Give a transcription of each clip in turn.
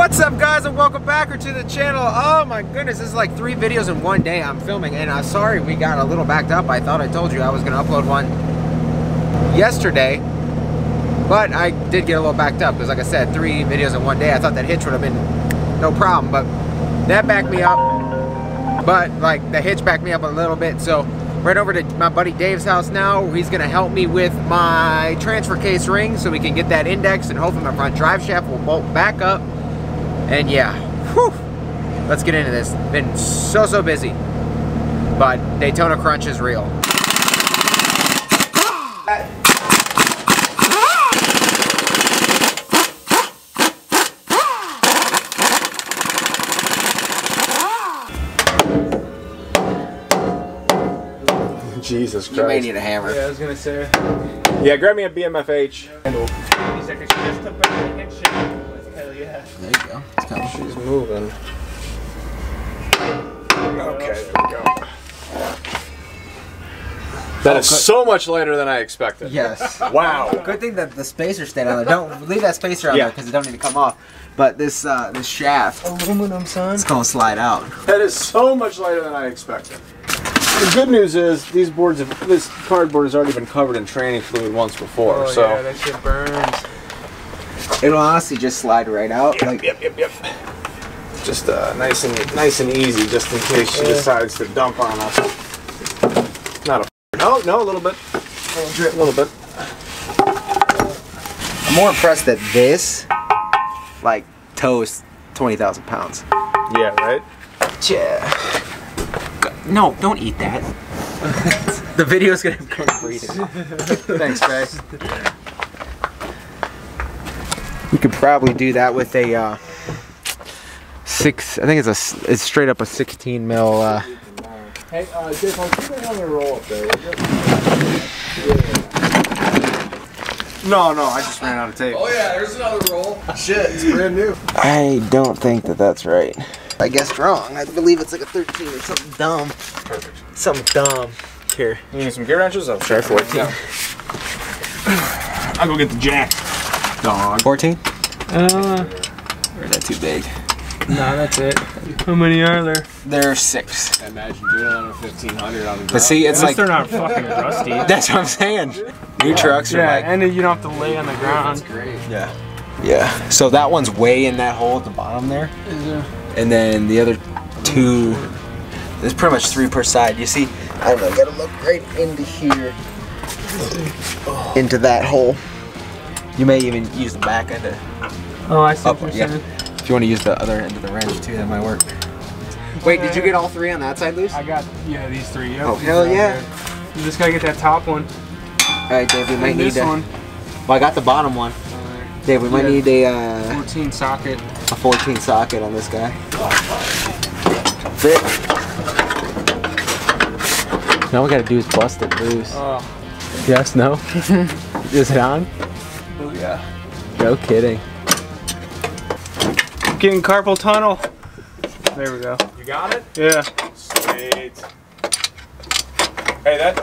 What's up, guys, and welcome back to the channel. Oh my goodness, this is like 3 videos in one day I'm filming, and I'm sorry we got a little backed up. I thought I told you I was gonna upload one yesterday, but I did get a little backed up because, like I said, 3 videos in one day. I thought that hitch would have been no problem, but that backed me up. But like the hitch backed me up a little bit, so right over to my buddy Dave's house now. He's gonna help me with my transfer case ring so we can get that indexed, and hopefully my front drive shaft will bolt back up. And yeah, whew, let's get into this. Been so busy, but Daytona crunch is real. Jesus Christ. You may need a hammer. Yeah, I was gonna say. Yeah, grab me a BMFH. Hell yeah. There you go. It's kind of, She's moving. Okay, there we go. That is so much lighter than I expected. yes. Wow. Good thing that the spacer stayed on there. Don't leave that spacer on there because it don't need to come off. But this this shaft, Aluminum, son. it's gonna slide out. That is so much lighter than I expected. The good news is these boards, this cardboard has already been covered in training fluid once before. Oh, so yeah, that shit burns. It'll honestly just slide right out. Yep, yep. Just nice and easy, just in case she decides to dump on us. Not a no, a little bit. A little bit. I'm more impressed that this, like, tows 20,000 pounds. Yeah, right. Yeah. No, don't eat that. The video's gonna go free. Thanks, guys. We could probably do that with a 6. I think it's straight up a 16 mil. Hey, Dave, I'll keep it on the roll up there. No, I just ran out of tape. Oh yeah, there's another roll. Shit, it's brand new. I don't think that that's right. I guessed wrong. I believe it's like a 13 or something dumb. Perfect. Something dumb. Here. You need some gear wrenches? I'll Try 14. Yeah. I'll go get the jack. Dog. 14? Uh, Or is that too big? no, that's it. How many are there? There are 6. Imagine doing it on a 1500 on the But see, it's At like least they're not fucking rusty. that's what I'm saying. New trucks are Yeah, like and then you don't have to lay on the ground. great. yeah. So that one's way in that hole at the bottom there, and then the other 2. There's pretty much 3 per side. You see, I don't know. You gotta look right into here, into that hole. You may even use the back end. Oh, I see what Up, you're yeah. saying. If you want to use the other end of the wrench too, that might work. Wait, did you get all 3 on that side loose? I got, these 3. Yep, Oh, these hell are all yeah. good. You just gotta get that top one. All right, Dave. We might And need this to. one. Well, I got the bottom one. Dave, we might need a 14 socket. 14 socket on this guy. Fit. Now we gotta do is bust it loose. Oh. Yes, no? Is it on? Oh yeah. No kidding. Getting carpal tunnel. There we go. You got it? Yeah. Sweet. Hey, that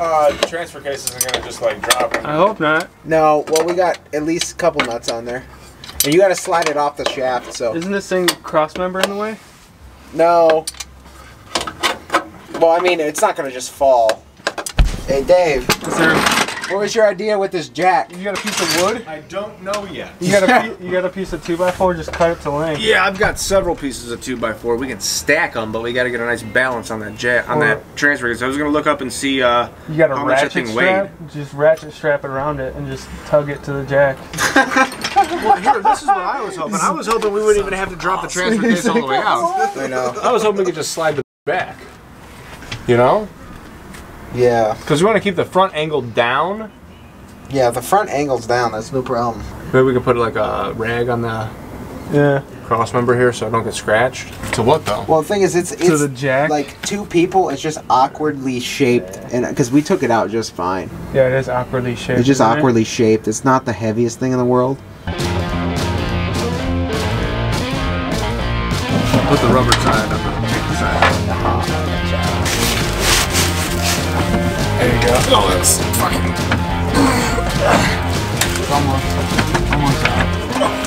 transfer case isn't gonna just like drop. I hope not. No, well, we got at least a couple nuts on there. And you gotta slide it off the shaft, so. Isn't this thing cross member in the way? No. Well, I mean, it's not gonna just fall. Hey, Dave. Is there? What was your idea with this jack? You got a piece of wood? I don't know yet. You got a piece of 2x4. Just cut it to length. Yeah, I've got several pieces of 2x4. We can stack them, but we got to get a nice balance on that that transfer case. So I was gonna look up and see You got a how much that ratchet thing strap. Just ratchet strap it around it and just tug it to the jack. Well, here, this is what I was hoping. I was hoping we wouldn't even have to drop the transfer case all the way out. I know. I was hoping we could just slide the back. You know? Yeah. Because we want to keep the front angle down. Yeah, the front angle's down. That's no problem. Maybe we could put like a rag on the cross member here so I don't get scratched. To what though? Well, the thing is, it's to the jack. like 2 people. It's just awkwardly shaped, and because we took it out just fine. Yeah, it is awkwardly shaped. It's just isn't it? awkwardly shaped. It's not the heaviest thing in the world. Put the rubber side on the side. There you go. Oh, that's fucking. Almost out.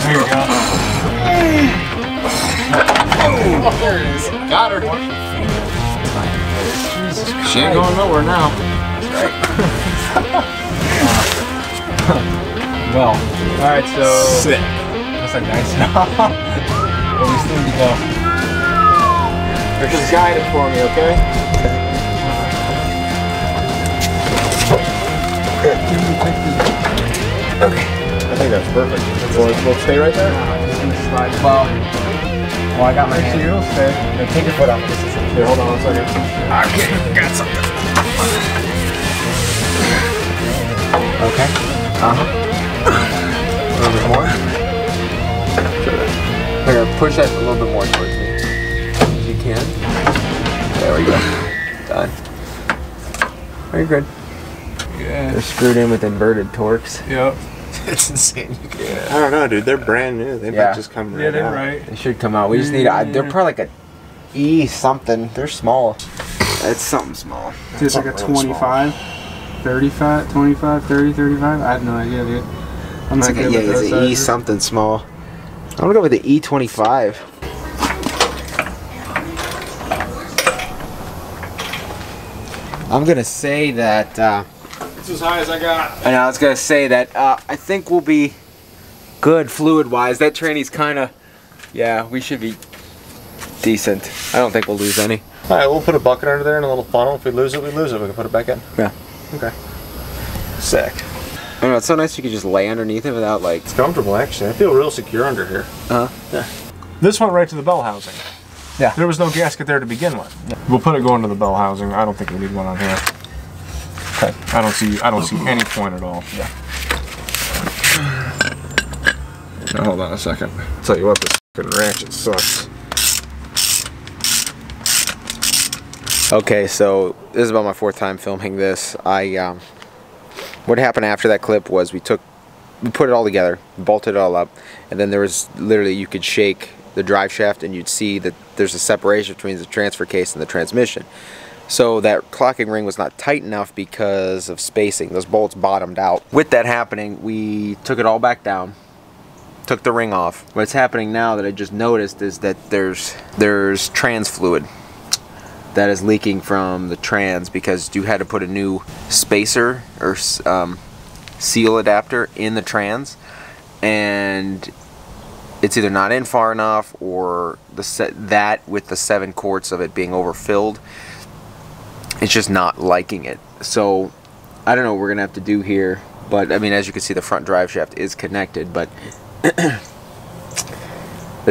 There you go. Got her. She ain't going nowhere now. Well, Alright, so Sick. that's a nice job. But we still need to go. Just guide it for me, okay? Okay. I think that's perfect. We'll stay right there? Well, I got my hand. you'll stay. No, take your foot off. Here, hold on 1 second. Okay, got something. Okay. A little bit more. Here, push that a little bit more towards me. If you can. There we go. Done. Very good. Yeah. They're screwed in with inverted torques. Yep. It's insane. I don't know, dude. They're brand new. They might just come right Yeah, they're out. right. They should come out. We just need. They're probably like a E something. They're small. It's something small. It's like a Something really 25, 35, 25, 30, 35. I have no idea, dude. I'm It's not like good with it's those an E sizes. something small. I'm gonna go with the E25. I'm gonna say that. It's as high as I got. And I was gonna say that I think we'll be good fluid-wise. That trainee's kind of, yeah, we should be decent. I don't think we'll lose any. All right, we'll put a bucket under there and a little funnel. If we lose it, we lose it. We can put it back in. Yeah. Okay. Sick. I don't know. It's so nice you could just lay underneath it without like. It's comfortable, actually. I feel real secure under here. Yeah. This went right to the bell housing. Yeah. There was no gasket there to begin with. We'll put it going to the bell housing. I don't think we need one on here. Okay. I don't see any point at all. Yeah. Now, hold on a second. I'll tell you what, this fucking ratchet sucks. Okay, so this is about my 4th time filming this. What happened after that clip was we put it all together, bolted it all up, and then there was literally, you could shake the drive shaft and you'd see that there's a separation between the transfer case and the transmission. So that clocking ring was not tight enough because of spacing. Those bolts bottomed out. With that happening, we took it all back down, took the ring off. What's happening now that I just noticed is that there's trans fluid that is leaking from the trans because you had to put a new spacer or seal adapter in the trans, and it's either not in far enough or that with the 7 quarts of it being overfilled, it's just not liking it. So I don't know what we're gonna have to do here, but I mean, as you can see, the front drive shaft is connected, but the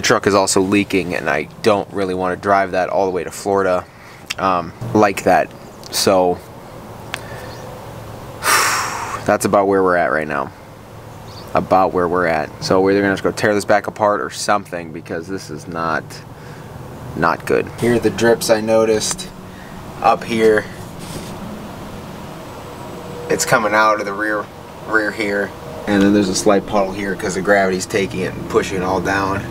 truck is also leaking, and I don't really want to drive that all the way to Florida like that. So that's about where we're at right now. About where we're at. So we're either gonna have to go tear this back apart or something, because this is not good. Here are the drips I noticed up here. It's coming out of the rear here, and then there's a slight puddle here because the gravity's taking it and pushing it all down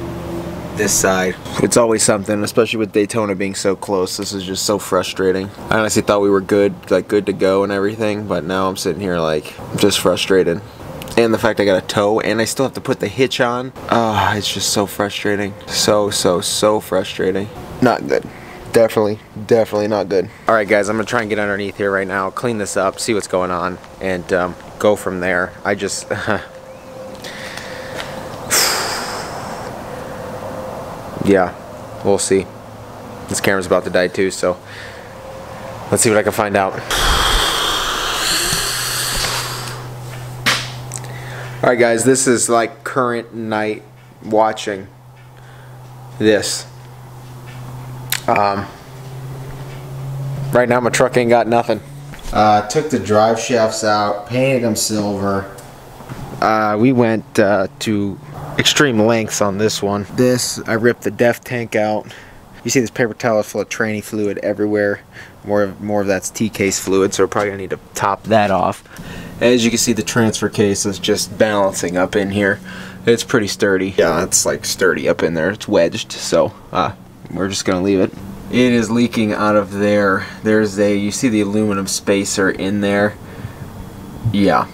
this side. It's always something, especially with Daytona being so close. This is just so frustrating. I honestly thought we were good to go and everything, but now I'm sitting here like just frustrated. And the fact I got a tow and I still have to put the hitch on. It's just so frustrating. So frustrating. Not good. Definitely not good. Alright guys, I'm gonna try and get underneath here right now, clean this up, see what's going on, and go from there. I just yeah, we'll see. This camera's about to die too, so let's see what I can find out. Alright guys, this is like current night watching this. Right now my truck ain't got nothing. Took the drive shafts out, painted them silver. We went to extreme lengths on this one. I ripped the def tank out. You see this paper towel full of tranny fluid everywhere. More of that's T-case fluid, so we're probably gonna need to top that off. As you can see, the transfer case is just balancing up in here. It's pretty sturdy. Yeah, it's like sturdy up in there. It's wedged, so we're just gonna leave it. It is leaking out of there. You see the aluminum spacer in there. Yeah.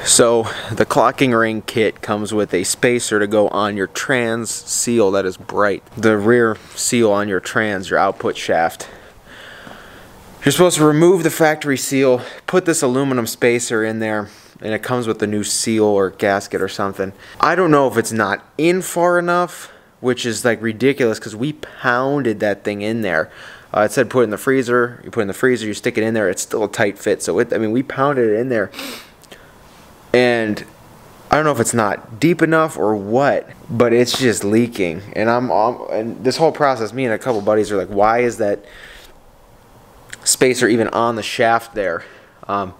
So the clocking ring kit comes with a spacer to go on your trans seal that is bright. The rear seal on your trans, your output shaft. You're supposed to remove the factory seal, put this aluminum spacer in there, and it comes with a new seal or gasket or something. I don't know if it's not in far enough, which is like ridiculous because we pounded that thing in there. It said put it in the freezer. You put it in the freezer, you stick it in there, it's still a tight fit. So I mean, we pounded it in there. And I don't know if it's not deep enough or what, but it's just leaking. And and this whole process, me and a couple buddies are like, why is that spacer even on the shaft there? I'm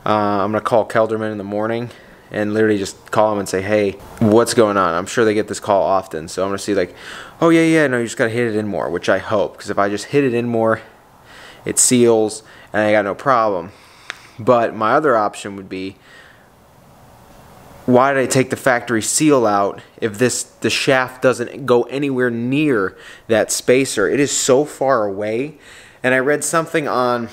gonna call Kelderman in the morning and literally just call him and say, hey, what's going on? I'm sure they get this call often, so I'm gonna see like, oh yeah, no, you just gotta hit it in more, which I hope, because if I just hit it in more, it seals and I got no problem. But my other option would be, why did I take the factory seal out if the shaft doesn't go anywhere near that spacer? It is so far away. And I read something on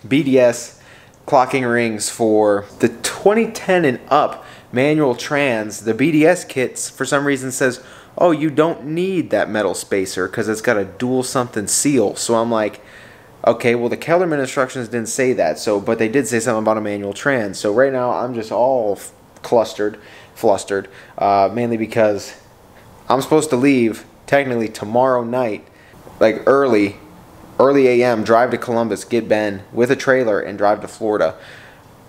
BDS clocking rings for the 2010 and up manual trans. The BDS kits for some reason says, oh, you don't need that metal spacer because it's got a dual something seal. So I'm like, okay, well the Kelderman instructions didn't say that. So, but they did say something about a manual trans. So right now I'm just all flustered, mainly because I'm supposed to leave technically tomorrow night, like early AM, drive to Columbus, get Ben with a trailer and drive to Florida.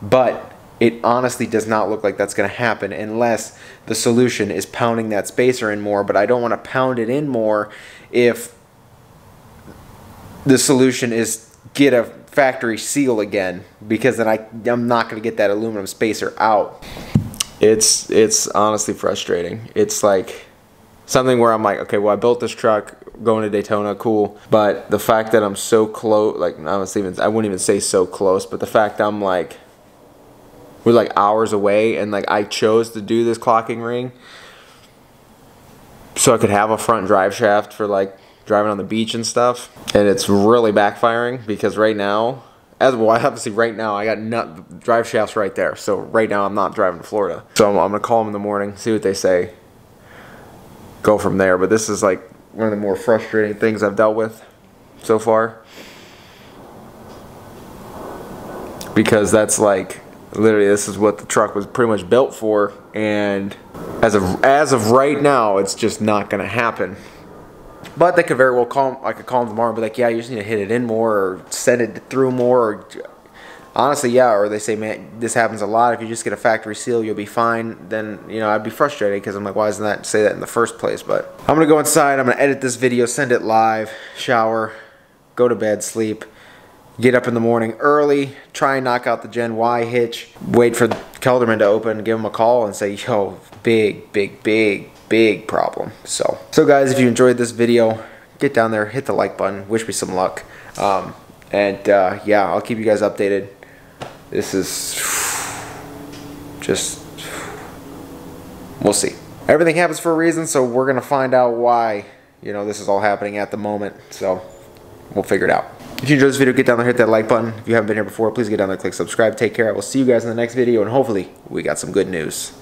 But it honestly does not look like that's going to happen unless the solution is pounding that spacer in more. But I don't want to pound it in more if the solution is get a factory seal again, because then I'm not going to get that aluminum spacer out. It's honestly frustrating. It's like something where I'm like, okay, well I built this truck going to Daytona, cool, but the fact that I'm so close, like I wouldn't even say so close, but the fact that I'm like, we're like hours away, and like I chose to do this clocking ring so I could have a front drive shaft for like driving on the beach and stuff, and it's really backfiring because right now, obviously right now I got drive shafts right there, so right now I'm not driving to Florida. So I'm gonna call them in the morning, see what they say, go from there. But this is like one of the more frustrating things I've dealt with so far, because that's like literally this is what the truck was pretty much built for, and as of right now it's just not gonna happen. But they could very well call him. I could call him tomorrow and be like, yeah, you just need to hit it in more or send it through more. Or honestly, yeah. Or they say, man, this happens a lot. If you just get a factory seal, you'll be fine. Then, you know, I'd be frustrated because I'm like, why doesn't that say that in the first place? But I'm going to go inside. I'm going to edit this video, send it live, shower, go to bed, sleep, get up in the morning early, try and knock out the Gen Y hitch, wait for Kelderman to open, give him a call and say, yo, big problem. So guys, if you enjoyed this video, get down there, hit the like button, wish me some luck, yeah, I'll keep you guys updated. This is just, we'll see. Everything happens for a reason, so we're gonna find out why, you know, this is all happening at the moment. So we'll figure it out. If you enjoyed this video, get down there, hit that like button. If you haven't been here before, please get down there, click subscribe. Take care. I will see you guys in the next video, and hopefully we got some good news.